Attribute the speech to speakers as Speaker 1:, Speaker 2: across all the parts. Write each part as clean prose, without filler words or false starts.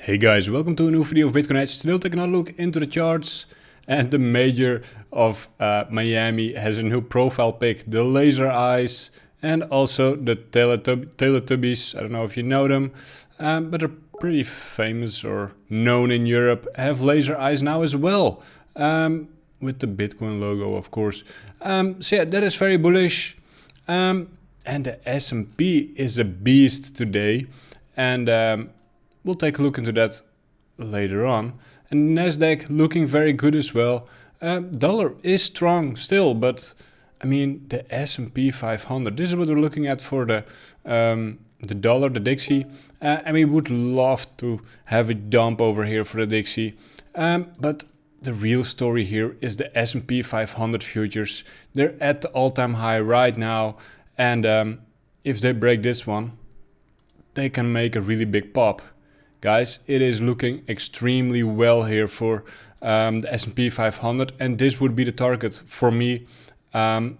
Speaker 1: Hey guys, welcome to a new video of Bitcoin Edge. Today we'll take another look into the charts, and the major of Miami has a new profile pic, the laser eyes, and also the Teletubbies. I don't know if you know them, but they're pretty famous or known in Europe, have laser eyes now as well, with the Bitcoin logo, of course. So yeah, that is very bullish. And the S&P is a beast today, and we'll take a look into that later on. And Nasdaq looking very good as well. Dollar is strong still, but I mean the S&P 500. This is what we're looking at for the dollar, the Dixie. And we would love to have a dump over here for the Dixie, but the real story here is the S&P 500 futures. They're at the all-time high right now, and if they break this one, they can make a really big pop. Guys, it is looking extremely well here for the S&P 500, and this would be the target for me. And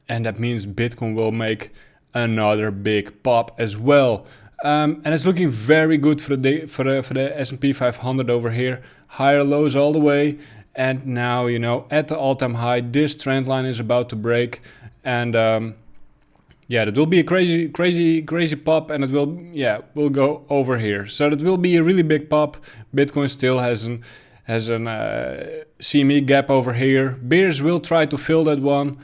Speaker 1: that means Bitcoin will make another big pop as well. And it's looking very good for the S&P 500 over here. Higher lows all the way, and now, you know, at the all-time high, this trend line is about to break, and yeah, that will be a crazy pop, and it will go over here. So that will be a really big pop. Bitcoin still has an CME gap over here. Bears will try to fill that one.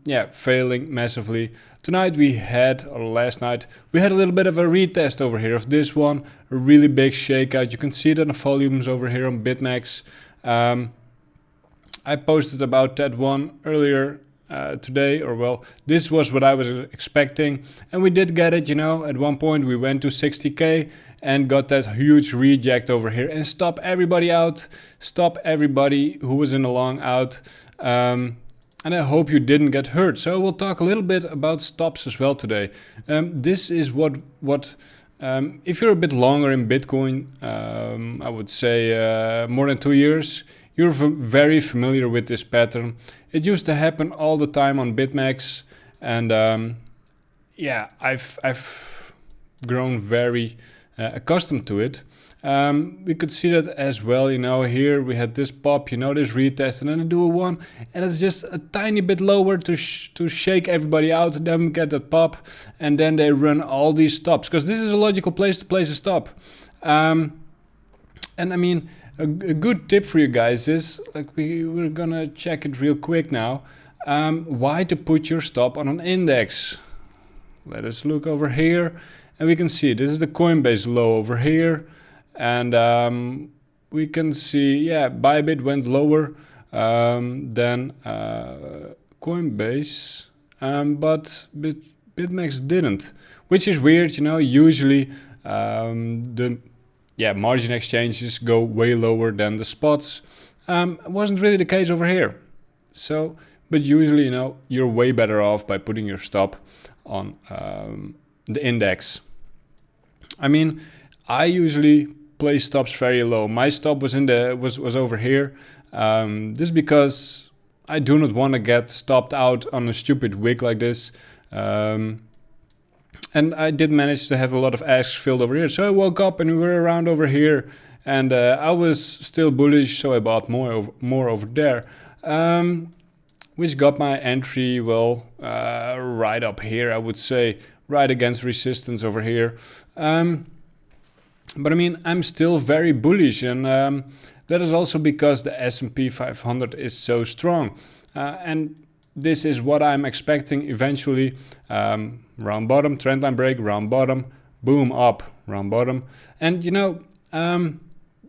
Speaker 1: Yeah, failing massively. Tonight last night, we had a little bit of a retest over here of this one. A really big shakeout. You can see it in the volumes over here on Bitmex. I posted about that one earlier today, or well, this was what I was expecting, and we did get it. You know, at one point we went to 60k and got that huge reject over here and stop everybody who was in the long out, and I hope you didn't get hurt. So we'll talk a little bit about stops as well today. This is what if you're a bit longer in Bitcoin, I would say more than 2 years, you're very familiar with this pattern. It used to happen all the time on Bitmex, and yeah, I've grown very accustomed to it. We could see that as well. You know, here we had this pop, you know, this retest, and then I do a one, and it's just a tiny bit lower to shake everybody out, and then we get that pop, and then they run all these stops, because this is a logical place to place a stop. And I mean, a good tip for you guys is, like, we're gonna check it real quick now, why to put your stop on an index. Let us look over here, and we can see this is the Coinbase low over here, and we can see, yeah, Bybit went lower than Coinbase, but Bitmex didn't, which is weird. You know, usually margin exchanges go way lower than the spots. It wasn't really the case over here. So, but usually, you know, you're way better off by putting your stop on the index. I mean, I usually place stops very low. My stop was was over here. This is because I do not want to get stopped out on a stupid wick like this. And I did manage to have a lot of asks filled over here. So I woke up and we were around over here, and I was still bullish, so I bought more over there, which got my entry, well, right up here, I would say, right against resistance over here. But I mean, I'm still very bullish, and that is also because the S&P 500 is so strong. And this is what I'm expecting eventually. Round bottom, trendline break, round bottom, boom, up, round bottom. And you know,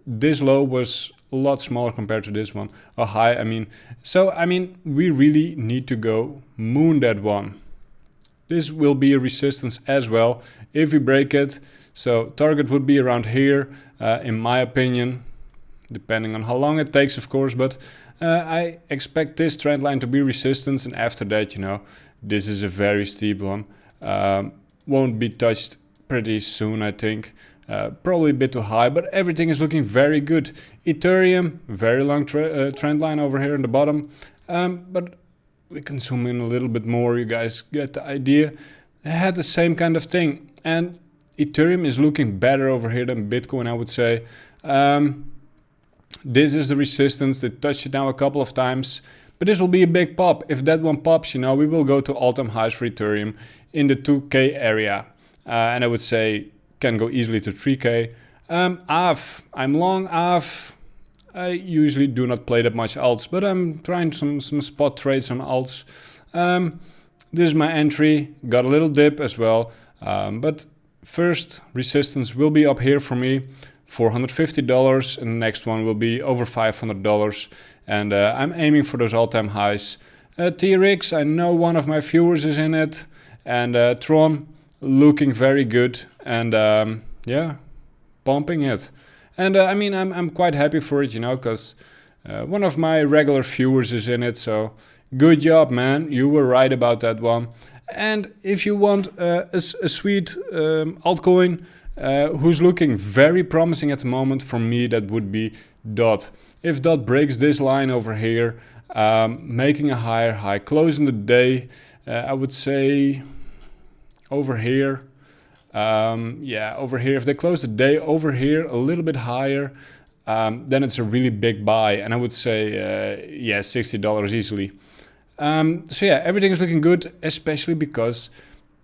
Speaker 1: this low was a lot smaller compared to this one, or high, I mean. So, I mean, we really need to go moon that one. This will be a resistance as well if we break it. So target would be around here, in my opinion, depending on how long it takes, of course, but I expect this trend line to be resistance, and after that, you know, this is a very steep one. Won't be touched pretty soon, I think. Probably a bit too high, but everything is looking very good. Ethereum, very long trend line over here in the bottom, but we can zoom in a little bit more. You guys get the idea. It had the same kind of thing, and Ethereum is looking better over here than Bitcoin, I would say. This is the resistance. They touched it now a couple of times, but this will be a big pop. If that one pops, you know, we will go to all-time highs for Ethereum in the 2K area. And I would say can go easily to 3K. AAVE, I'm long AAVE. I usually do not play that much alts, but I'm trying some spot trades on alts. This is my entry, got a little dip as well, but first resistance will be up here for me, $450, and the next one will be over $500, and I'm aiming for those all-time highs. TRX, I know one of my viewers is in it, and TRON looking very good, and yeah, pumping it. And I mean, I'm quite happy for it, you know, because one of my regular viewers is in it, so good job, man. You were right about that one. And if you want a sweet altcoin who's looking very promising at the moment, for me, that would be DOT. If DOT breaks this line over here, making a higher high, closing the day, I would say over here. Yeah, over here, if they close the day over here a little bit higher, then it's a really big buy, and I would say, yeah, $60 easily. So yeah, everything is looking good, especially because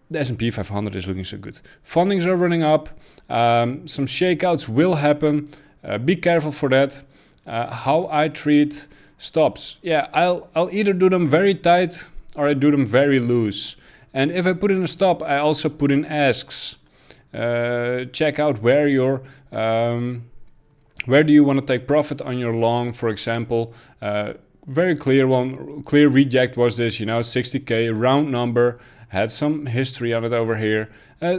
Speaker 1: the S&P 500 is looking so good. Fundings are running up, some shakeouts will happen, be careful for that. How I treat stops, yeah, I'll either do them very tight or I do them very loose. And if I put in a stop, I also put in asks. Check out where you're, where do you want to take profit on your long, for example. Very clear one, clear reject was this, you know, 60K, round number, had some history on it over here.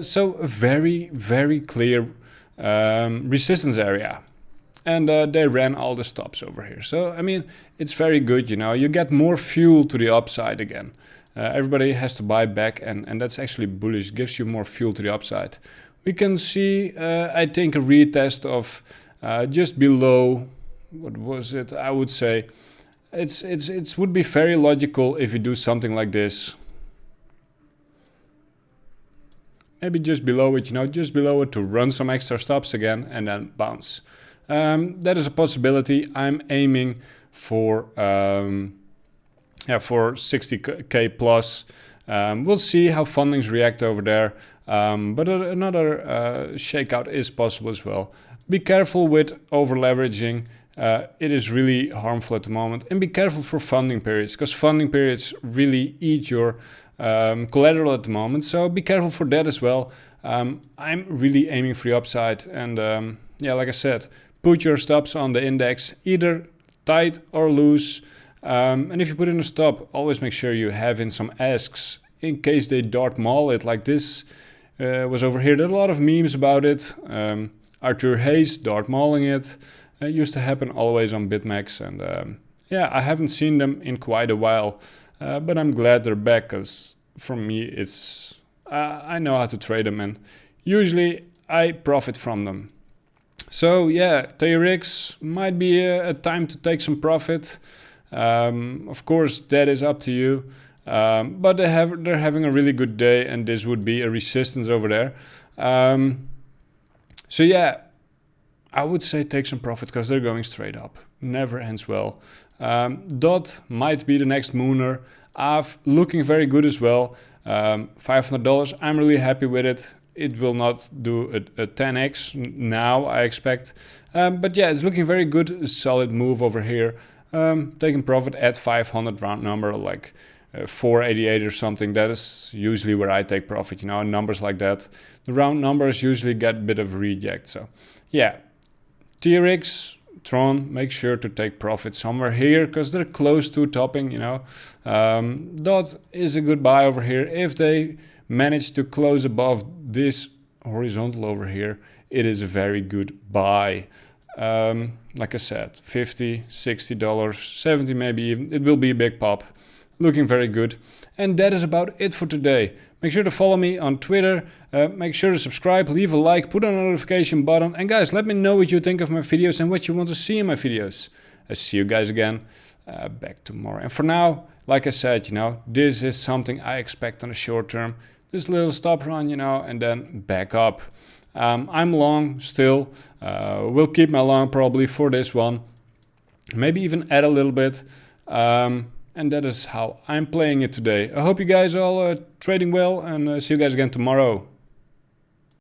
Speaker 1: So a very, very clear resistance area. And they ran all the stops over here. So, I mean, it's very good, you know, you get more fuel to the upside again. Everybody has to buy back, and that's actually bullish, gives you more fuel to the upside. We can see, I think, a retest of just below, what was it? I would say it would be very logical if you do something like this. Maybe just below it, you know, just below it to run some extra stops again and then bounce. That is a possibility. I'm aiming for yeah, for 60K plus. We'll see how fundings react over there. But another shakeout is possible as well. Be careful with over leveraging. It is really harmful at the moment. And be careful for funding periods, because funding periods really eat your collateral at the moment. So be careful for that as well. I'm really aiming for the upside. And yeah, like I said, put your stops on the index, either tight or loose. And if you put in a stop, always make sure you have in some asks in case they dart maul it, like this was over here. There are a lot of memes about it. Arthur Hayes dart mauling it. It used to happen always on Bitmex, and yeah, I haven't seen them in quite a while, but I'm glad they're back, because for me it's I know how to trade them, and usually I profit from them. So yeah, TRX might be a time to take some profit. Of course, that is up to you, but they're having a really good day, and this would be a resistance over there. So yeah, I would say take some profit, because they're going straight up. Never ends well. DOT might be the next mooner. AAVE looking very good as well. $500. I'm really happy with it. It will not do a 10x now, I expect. But yeah, it's looking very good. A solid move over here. Taking profit at 500 round number, like 488 or something. That is usually where I take profit, you know, numbers like that. The round numbers usually get a bit of reject. So yeah, TRX, TRON, make sure to take profit somewhere here, because they're close to topping, you know. DOT is a good buy over here. If they manage to close above this horizontal over here, it is a very good buy. Like I said, $50, $60, $70 maybe even. It will be a big pop. Looking very good. And that is about it for today. Make sure to follow me on Twitter. Make sure to subscribe, leave a like, put on a notification button. And guys, let me know what you think of my videos and what you want to see in my videos. I'll see you guys again back tomorrow. And for now, like I said, you know, this is something I expect on the short term. this little stop run, you know, and then back up. I'm long still. Will keep my long probably for this one. Maybe even add a little bit. And that is how I'm playing it today. I hope you guys all are trading well, and see you guys again tomorrow.